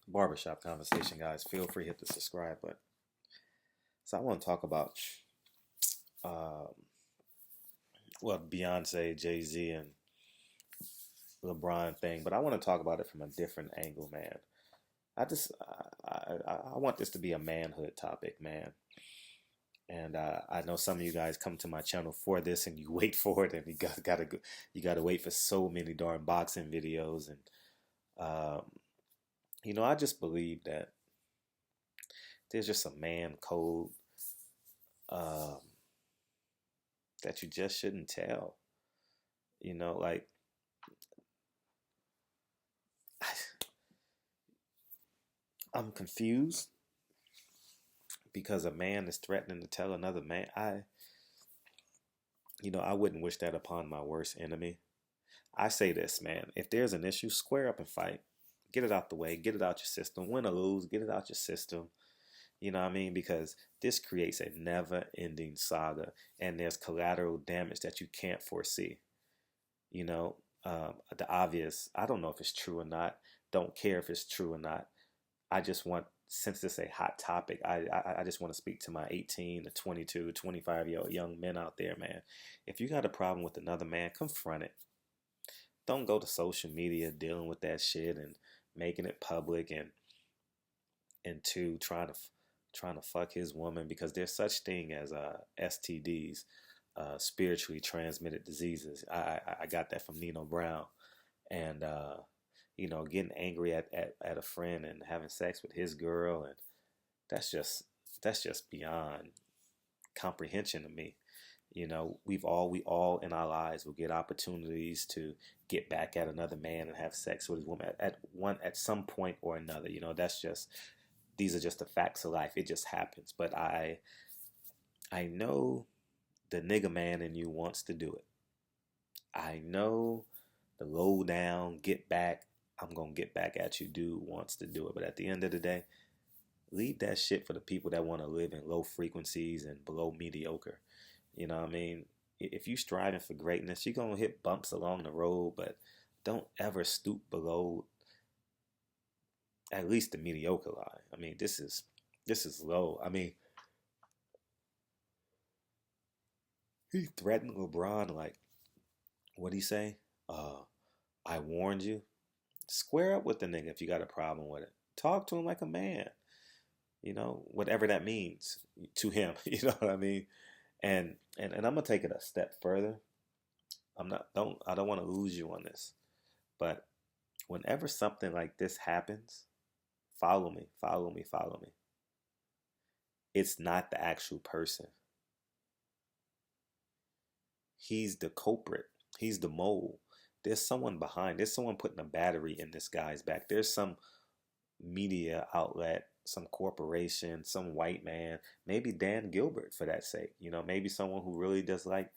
barbershop conversation, guys. Feel free to hit the subscribe button. So I want to talk about um, Beyonce, Jay Z, and LeBron thing, but I want to talk about it from a different angle, man. I just I want this to be a manhood topic, man. And I know some of you guys come to my channel for this, and you wait for it, and you gotta wait for so many darn boxing videos, and um, I just believe that there's just a man code um, that you just shouldn't tell. Like I'm confused because a man is threatening to tell another man. I wouldn't wish that upon my worst enemy. I say this, man. If there's an issue, square up and fight. Get it out the way. Get it out your system. Win or lose, get it out your system. You know what I mean? Because this creates a never-ending saga, and there's collateral damage that you can't foresee. You know, the obvious. I don't know if it's true or not. Don't care if it's true or not. I just want, since this is a hot topic, I just want to speak to my 18 to 22, 25-year-old young men out there, man. If you got a problem with another man, confront it. Don't go to social media dealing with that shit and making it public and trying to fuck his woman, because there's such thing as STDs, spiritually transmitted diseases. I got that from Nino Brown, and getting angry at a friend and having sex with his girl, and that's just beyond comprehension to me. We all in our lives will get opportunities to get back at another man and have sex with his woman at some point or another. These are just the facts of life. It just happens. But I know the nigga man in you wants to do it. I know the low down, get back, I'm gonna get back at you dude wants to do it. But at the end of the day, leave that shit for the people that want to live in low frequencies and below mediocre. You know what I mean? If you striving for greatness, you're gonna hit bumps along the road, but don't ever stoop below at least the mediocre line. I mean, this is low. I mean, he threatened LeBron, like, what'd he say? I warned you. Square up with the nigga if you got a problem with it. Talk to him like a man. Whatever that means to him. You know what I mean? And I'm gonna take it a step further. I don't want to lose you on this. But whenever something like this happens, follow me, follow me, follow me. It's not the actual person. He's the culprit. He's the mole. There's someone behind. There's someone putting a battery in this guy's back. There's some media outlet, some corporation, some white man, maybe Dan Gilbert for that sake. Maybe someone who really does like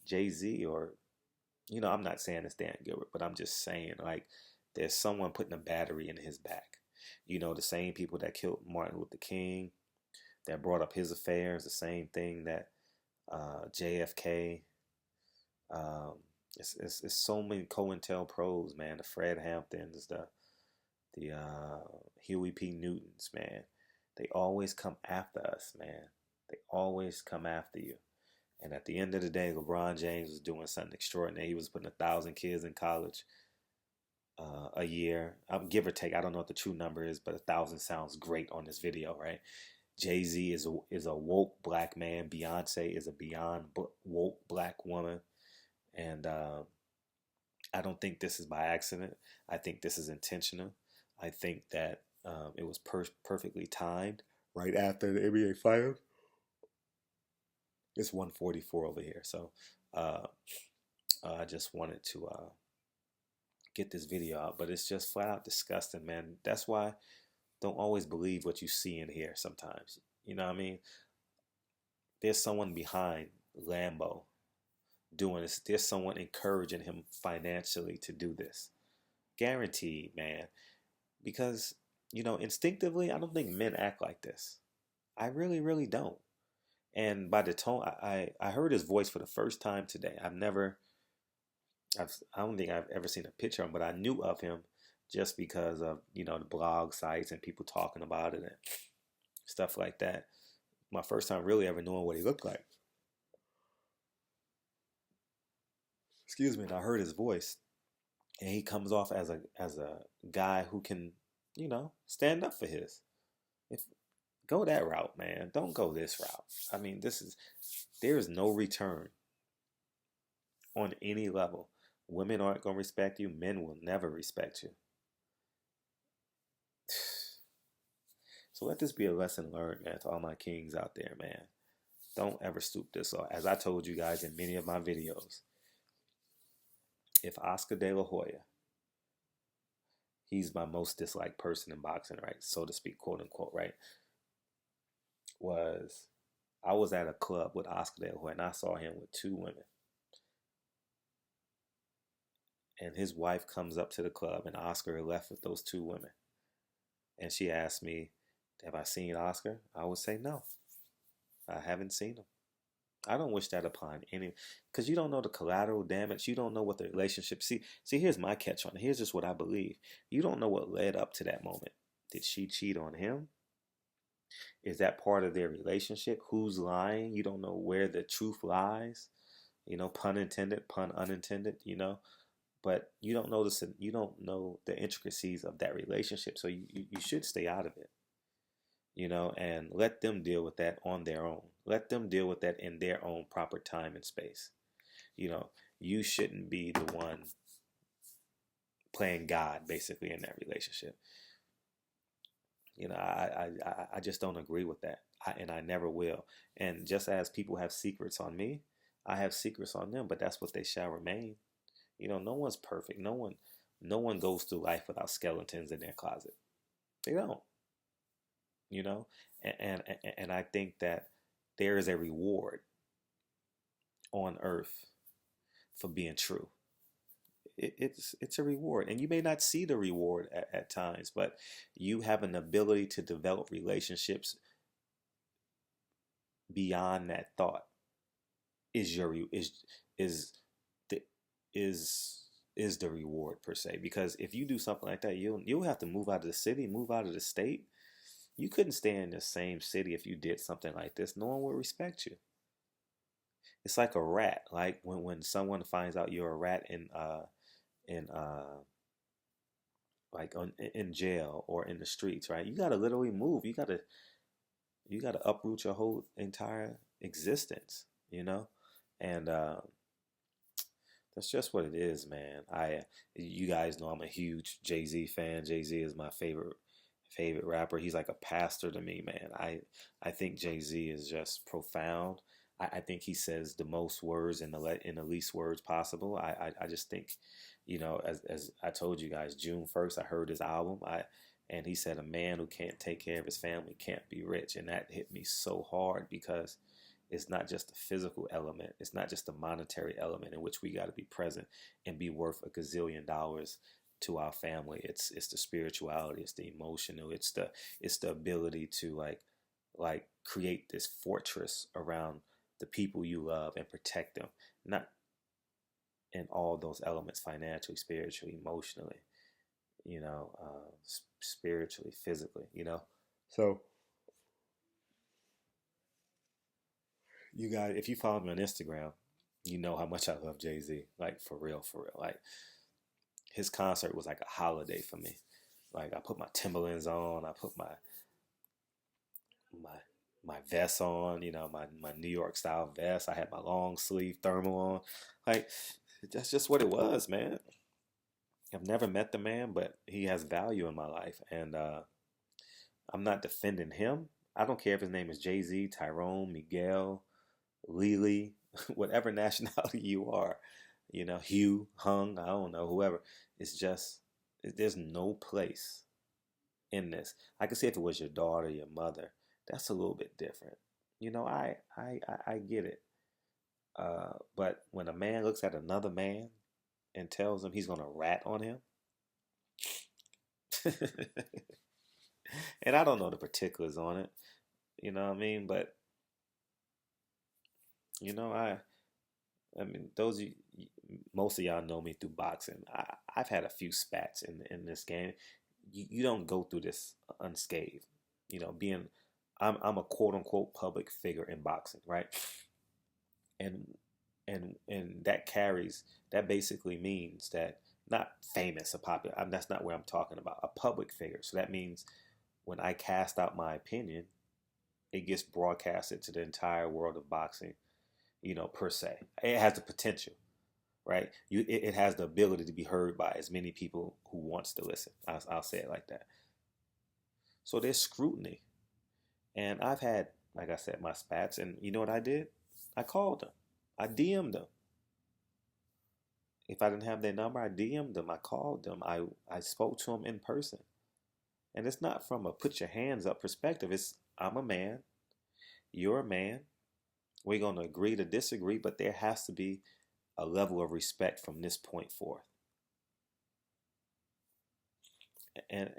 Jay Z, or, I'm not saying it's Dan Gilbert, but I'm just saying, like, there's someone putting a battery in his back. The same people that killed Martin Luther King, that brought up his affairs, the same thing that JFK. It's so many COINTELPROs, man. The Fred Hamptons, the Huey P. Newtons, man. They always come after us, man. They always come after you. And at the end of the day, LeBron James was doing something extraordinary. He was putting 1,000 kids in college a year, give or take. I don't know what the true number is, but 1,000 sounds great on this video, right? Jay Z is a woke black man. Beyonce is a beyond woke black woman. And I don't think this is by accident. I think this is intentional. I think that it was perfectly timed right after the NBA Finals. It's 1:44 over here. So I just wanted to get this video out. But it's just flat out disgusting, man. That's why don't always believe what you see and hear sometimes. You know what I mean? There's someone behind Lambo doing this. There's someone encouraging him financially to do this. Guaranteed, man. Because, instinctively, I don't think men act like this. I really, really don't. And by the tone, I heard his voice for the first time today. I don't think I've ever seen a picture of him, but I knew of him just because of, the blog sites and people talking about it and stuff like that. My first time really ever knowing what he looked like. Excuse me, and I heard his voice, and he comes off as a guy who can, stand up for his. If Go that route, man. Don't go this route. I mean, there is no return on any level. Women aren't going to respect you. Men will never respect you. So let this be a lesson learned, man, to all my kings out there, man. Don't ever stoop this low. As I told you guys in many of my videos, if Oscar De La Hoya, he's my most disliked person in boxing, right? So to speak, quote unquote, right? I was at a club with Oscar De La Hoya and I saw him with two women. And his wife comes up to the club and Oscar left with those two women. And she asked me, have I seen Oscar? I would say no. I haven't seen him. I don't wish that upon any, because you don't know the collateral damage. You don't know what the relationship. See, here's my catch on it. Here's just what I believe. You don't know what led up to that moment. Did she cheat on him? Is that part of their relationship? Who's lying? You don't know where the truth lies. Pun intended, pun unintended. But you don't know you don't know the intricacies of that relationship. So you should stay out of it. And let them deal with that on their own. Let them deal with that in their own proper time and space. You shouldn't be the one playing God, basically, in that relationship. I just don't agree with that. And I never will. And just as people have secrets on me, I have secrets on them, but that's what they shall remain. No one's perfect. No one goes through life without skeletons in their closet. They don't. And I think that there is a reward on earth for being true. It's a reward, and you may not see the reward at times, but you have an ability to develop relationships beyond that thought. Is the reward per se? Because if you do something like that, you'll have to move out of the city, move out of the state. You couldn't stay in the same city if you did something like this. No one would respect you. It's like a rat. Like when someone finds out you're a rat in jail or in the streets, right? You gotta literally move. You gotta uproot your whole entire existence, and that's just what it is, man. You guys know I'm a huge Jay Z fan. Jay Z is my favorite rapper. He's like a pastor to me, man. I think Jay Z is just profound. I think he says the most words in the least words possible. I just think, as I told you guys, June 1st, I heard his album. And he said, a man who can't take care of his family can't be rich. And that hit me so hard because it's not just the physical element. It's not just the monetary element in which we got to be present and be worth a gazillion dollars to our family. It's the spirituality. It's the emotional. It's the ability to like create this fortress around the people you love and protect them. Not in all those elements, financially, spiritually, emotionally, spiritually, physically, So you guys, if you follow me on Instagram, you know how much I love Jay Z. Like for real. Like his concert was like a holiday for me. Like I put my Timberlands on, I put my vest on, my New York style vest. I had my long sleeve thermal on. Like that's just what it was, man. I've never met the man, but he has value in my life, and I'm not defending him. I don't care if his name is Jay Z, Tyrone, Miguel, Lily, whatever nationality you are, Hugh, Hung, I don't know, whoever. It's just, there's no place in this. I can see if it was your daughter, your mother, that's a little bit different. I get it. But when a man looks at another man and tells him he's going to rat on him, and I don't know the particulars on it, you know what I mean? But, I mean, most of y'all know me through boxing. I've had a few spats in this game. You don't go through this unscathed. You know, I'm a quote unquote public figure in boxing, right? And that basically means that not famous or popular. That's not what I'm talking about. A public figure. So that means when I cast out my opinion, it gets broadcasted to the entire world of boxing. You know, per se, it has the potential, right? It has the ability to be heard by as many people who wants to listen. I'll say it like that. So there's scrutiny, and I've had, like I said, my spats, and you know what I did? I called them, I DM'd them. If I didn't have their number, I DM'd them, I called them, I spoke to them in person, and it's not from a put your hands up perspective. It's I'm a man, you're a man. We're gonna agree to disagree, but there has to be a level of respect from this point forth. And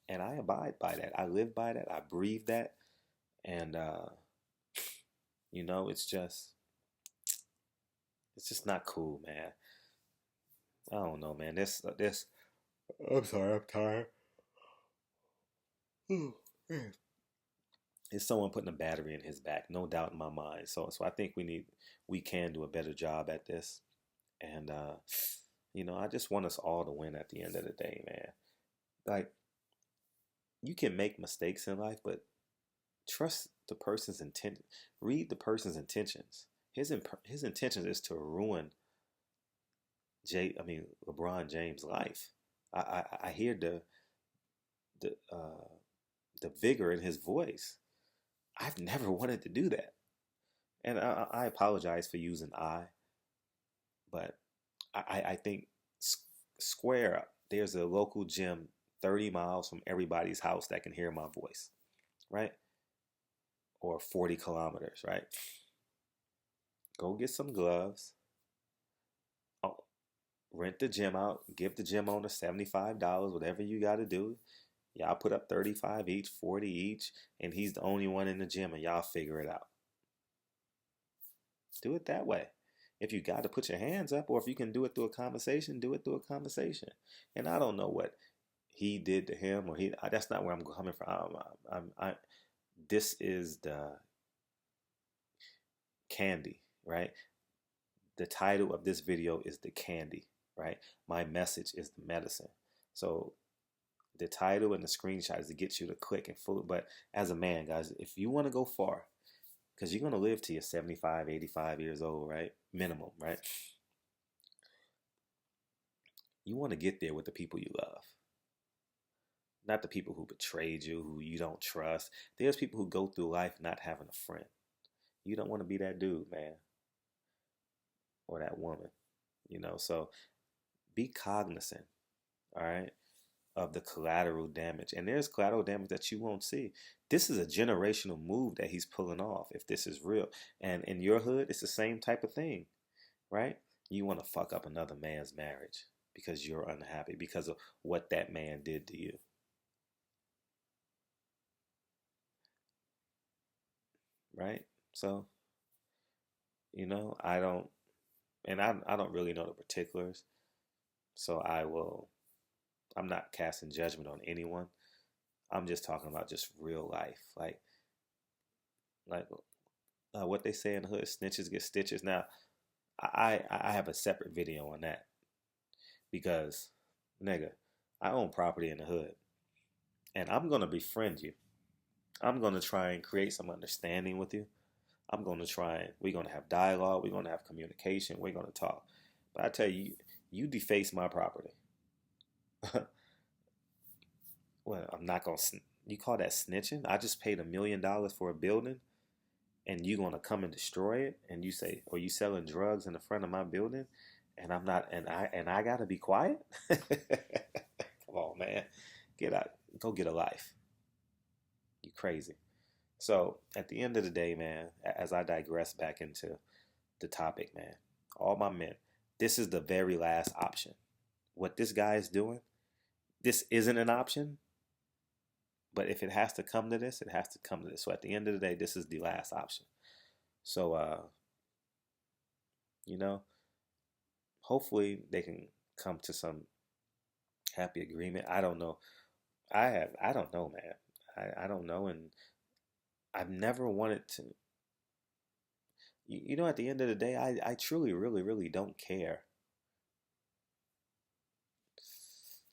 and I abide by that. I live by that. I breathe that. And you know, it's just not cool, man. I don't know, man. This I'm sorry, I'm tired. Man. It's someone putting a battery in his back, no doubt in my mind. So I think we can do a better job at this. And you know, I just want us all to win at the end of the day, man. Like you can make mistakes in life, but trust the person's intent. Read the person's intentions. His intentions is to ruin LeBron James' life. I hear the the vigor in his voice. I've never wanted to do that, and I apologize for using but I think square up. There's a local gym 30 miles from everybody's house that can hear my voice, right? Or 40 kilometers, right? Go get some gloves. Oh, rent the gym out. Give the gym owner $75, whatever you got to do. Y'all put up 35 each, 40 each, and he's the only one in the gym, and y'all figure it out. Do it that way. If you got to put your hands up, or if you can do it through a conversation, do it through a conversation. And I don't know what he did to him, or he. That's not where I'm coming from. This is the candy, right? The title of this video is the candy, right? My message is the medicine. So the title and the screenshot is to get you to click and follow. But as a man, guys, if you want to go far, because you're going to live till you're 75, 85 years old, right? Minimum, right? You want to get there with the people you love, not the people who betrayed you, who you don't trust. There's people who go through life not having a friend. You don't want to be that dude, man, or that woman, you know? So be cognizant, all right, of the collateral damage. And there's collateral damage that you won't see. This is a generational move that he's pulling off, if this is real. And in your hood, it's the same type of thing, right? You want to fuck up another man's marriage because you're unhappy because of what that man did to you. Right? So, you know, I don't really know the particulars. So I'm not casting judgment on anyone. I'm just talking about just real life. Like what they say in the hood, snitches get stitches. Now, I have a separate video on that because, nigga, I own property in the hood, and I'm gonna befriend you. I'm gonna try and create some understanding with you. We're gonna have dialogue. We're gonna have communication. We're gonna talk. But I tell you, you deface my property. Well, I'm not gonna. You call that snitching? I just paid $1 million for a building, and you gonna come and destroy it? And you say, "Or you selling drugs in the front of my building?" And I'm not. And I gotta be quiet. Come on, man. Get out. Go get a life. You crazy. So at the end of the day, man, as I digress back into the topic, man, all my men, this is the very last option. What this guy is doing, this isn't an option. But if it has to come to this, it has to come to this. So at the end of the day, this is the last option. So, You know, hopefully they can come to some happy agreement. I don't know. I don't know, man. I don't know, and I've never wanted to. You know, at the end of the day, I truly, really, really don't care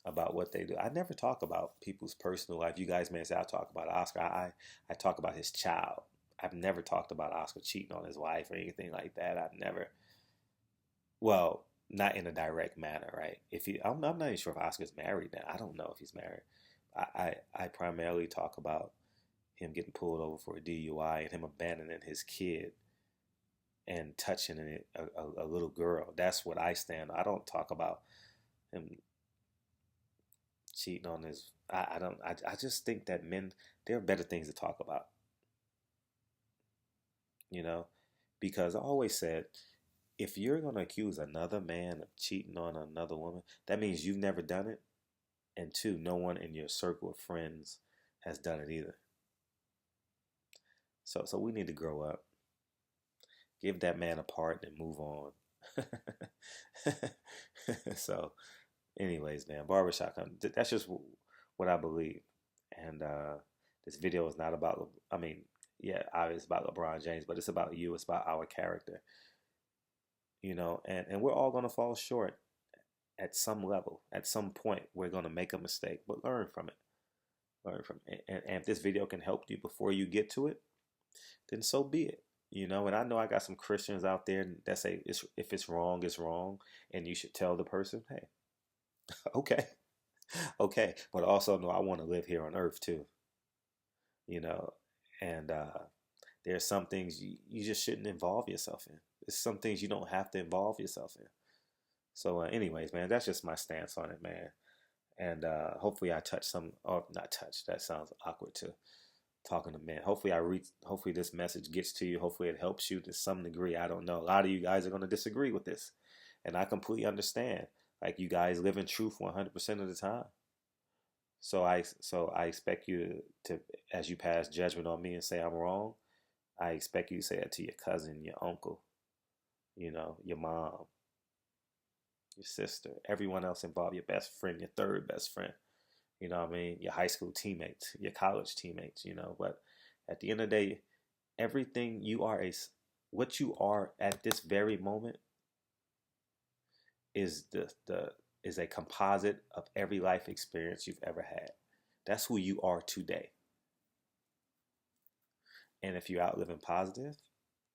about what they do. I never talk about people's personal life. You guys may say I talk about Oscar. I talk about his child. I've never talked about Oscar cheating on his wife or anything like that. I've never, well, not in a direct manner, right? If he, I'm not even sure if Oscar's married now. I don't know if he's married. I primarily talk about him getting pulled over for a DUI and him abandoning his kid and touching a little girl. That's what I stand on. I don't talk about him cheating on his. I don't. I just think that men, there are better things to talk about. You know, because I always said, if you're gonna accuse another man of cheating on another woman, that means you've never done it, and two, no one in your circle of friends has done it either. So we need to grow up, give that man a part, and move on. So, anyways, man, barbershop. That's just what I believe. And this video is not about. I mean, yeah, obviously it's about LeBron James, but it's about you. It's about our character. You know, and we're all gonna fall short at some level. At some point, we're gonna make a mistake, but learn from it. Learn from it. And if this video can help you before you get to it, then so be it. You know, and I know I got some Christians out there that say if it's wrong, it's wrong, and you should tell the person, hey, okay, okay. But also know I want to live here on earth too, you know, and there's some things you just shouldn't involve yourself in. There's some things you don't have to involve yourself in. So, anyways, man, that's just my stance on it, man. And hopefully I touch some, or not touch, that sounds awkward too. Talking to men. Hopefully I reach. Hopefully this message gets to you. Hopefully it helps you to some degree. I don't know. A lot of you guys are going to disagree with this, and I completely understand. Like you guys live in truth 100% of the time. So I expect you to, as you pass judgment on me and say I'm wrong, I expect you to say that to your cousin, your uncle, you know, your mom, your sister, everyone else involved, your best friend, your third best friend. You know what I mean? Your high school teammates, your college teammates, you know. But at the end of the day, everything you are what you are at this very moment is the is a composite of every life experience you've ever had. That's who you are today. And if you're out living positive,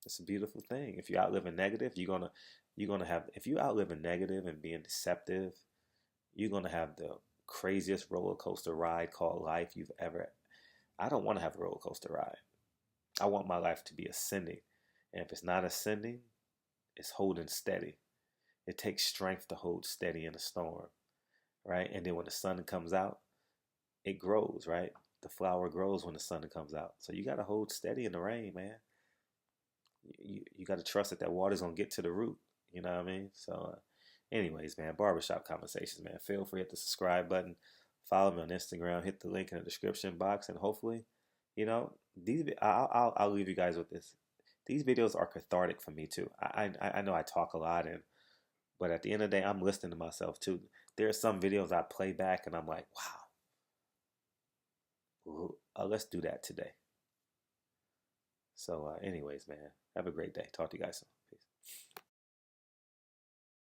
it's a beautiful thing. If you're out living negative, you're gonna have if you out living negative and being deceptive, you're gonna have the craziest roller coaster ride called life you've ever. I don't want to have a roller coaster ride. I want my life to be ascending. And if it's not ascending, it's holding steady. It takes strength to hold steady in a storm, right? And then when the sun comes out, it grows, right? The flower grows when the sun comes out. So you got to hold steady in the rain, man. You got to trust that water's going to get to the root. You know what I mean? So, anyways, man, barbershop conversations, man. Feel free to hit the subscribe button. Follow me on Instagram. Hit the link in the description box. And hopefully, you know, I'll leave you guys with this. These videos are cathartic for me, too. I know I talk a lot, but at the end of the day, I'm listening to myself, too. There are some videos I play back, and I'm like, wow, let's do that today. So, anyways, man, have a great day. Talk to you guys soon. Peace.